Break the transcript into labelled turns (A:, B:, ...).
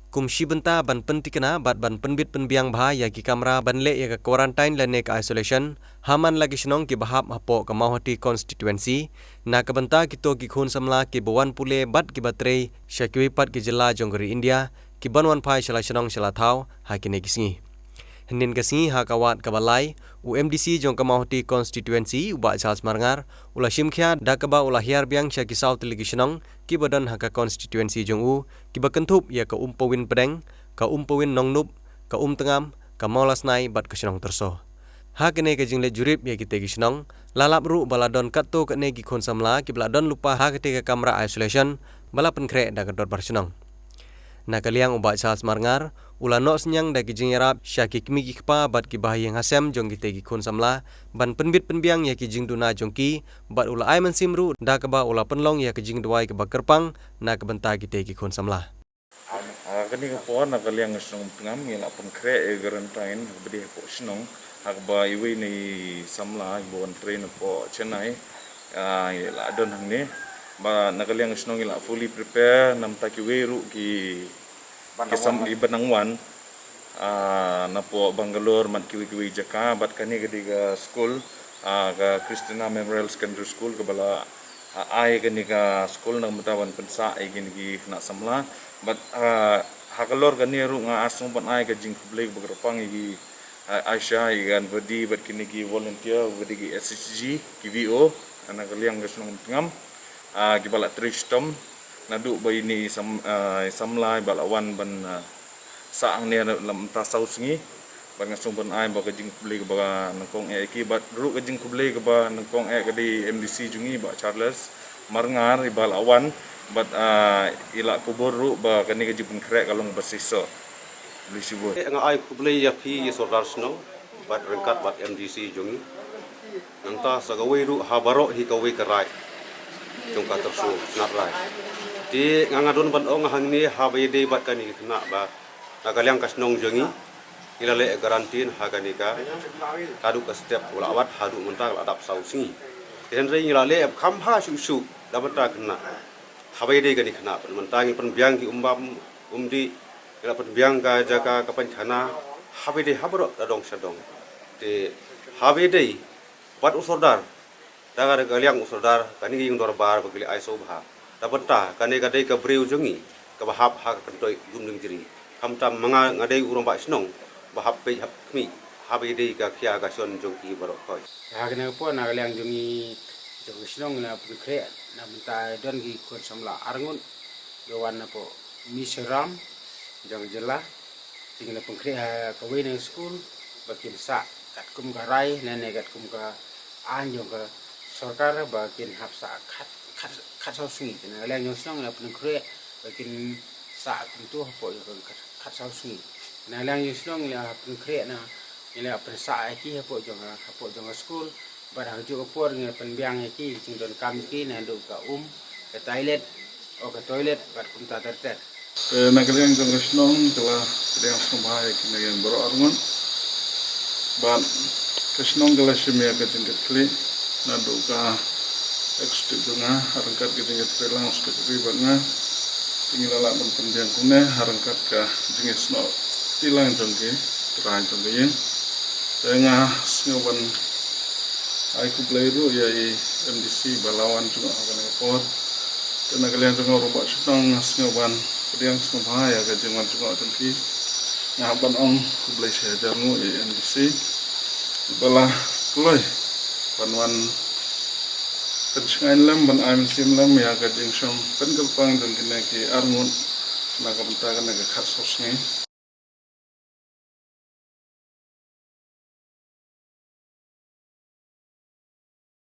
A: kumshi benta ban pentikena bat ban penbit penbiang bha ya ki kamera ban le ya ka quarantine lane ka isolation haman lagi shnong ki bahap hapo ka mahoti constituency na ka benta ki to ki khun samla ki bawan pule bat ki batre shakwi pat ki jilla jonggri India ki banwan phai shala shnong shala thau ha ki ne kisngi Hinin kasi ha kawat kabalai UMDC jong kamahoti constituency uba Charles Marngar ula shimkhya dakaba ula hiar biang sya ki south ligishnong ki badan ha ka constituency jong u ki bakentup ya ka umpawin pedeng ka umpawin nongnup ka tengam ka maulasnai bat kashnong terso ha kene ka jingle jurip ya ki tegishnong lalap ru baladon katto ka ne ki khon samla ki baladon lupa ha ka te ka kamera isolation bala penkre da ka dot barshnong nakaliang uba Charles Marngar ula no senyang dagi jingerap syaki kimi ki kpa bat ki bahayang hasem jong ki tegi khun samla ban penbit penbiang ya ki jingduna jongki bat ula ai mansimru da ka ba ula penlong ya ki jingduai ka bakerpang na ka benta ki tegi khun samla
B: kani ka po nakaliang snong tengam ngila penkre e garantain bedi po snong hakba iwi ni samla ibon train po Chennai ila don hangni ba nakaliang snong ila fully prepare nam takiwe ru ki kisam di Benangwan na po Bangalore man kiwi Jaka bat kani gadi ka school ka Christina Memorial Secondary School ka bala ai kani ka school nang matawan pensa ai gini ki na samla bat hakalor kani ru nga asung pan ai ka jing kublay bagrapang gi Aisha igan badi bat kini ki volunteer badi ki SHG ki VO ana kaliang gasnong tengam ki bala tristom nadu ba ini samlai balawan ban saang ni lam ta sausngi ban ngasung ban ai ba kajing kublai ba nangkong e ki bat ru kajing kublai ba nangkong e kadi MDC jungi ba Charles Marngar balawan bat ila kubur ru ba kani kaji pun krek kalong bersiso beli sibur
C: nga ai kublai ya pi sordar sno bat rengkat bat MDC jungi nangta sagawai ru habaro hi kawai karai jongka tersu snap rai di ngangadon ban ong hang ni habai de bat kani kena ba nakaliang kasnong jongi ilale garantin hagani ka kadu ka step ulawat hadu mentak adap sausi henry ilale kham ha su dabata kena habai de kani kena mentangi penbiang ki umdi ila penbiang ka jaka ka pancana habai de habro dadong sadong di habai de bat usordar daga kaliang usordar kani yung dorbar bagili aiso bha dabenta kani gadai ka breu jongi ka bahap ha ka kentoi gumning jiri kamtam manga ngadai urang ba snong bahap pe hap kmi habi dei ka khia ka son jongki barok koi
D: ha kene po na kaliang jongi jong snong na pukre na benta don gi kon samla arngun gawan na po Miseram jong jela tinggal pukre ha ka wei school bakin sa kat kum ka rai nene kat kum ka anjong ka sarkar bakin hapsa kat sau sui na lang yung snong na pukre bakin sa kuntu po yung kat sau sui na lang yung snong na pukre na nila pensa ki po jong school barang juga por ngi penbiang ki jingdon kam ki na do ka ke toilet o ka toilet kat kum ta ter
B: nakaliang jong snong kala kaliang sumbai ki nagen baro arngon ban kasnong kala simia ka jingkat kli na do ka ekstik nga harangkat kita ingat pelang suka keribat nga tinggal lalak dan pendiang kuna harangkat ka jingis no tilang jongke terahan jongke yang tengah sengawan ai kublai ru ya MDC balawan juga akan ngapot dan kalian juga robak sutang sengawan pendiang sengawan ya kajengan juga jongke ngaban ong kublai sehajar ngu MDC balah kloy panwan Kencengan lam ban aim sim lam ya ka jing som kan kalpang dan kena ki arngun na ka bentakan na ka khat sosngi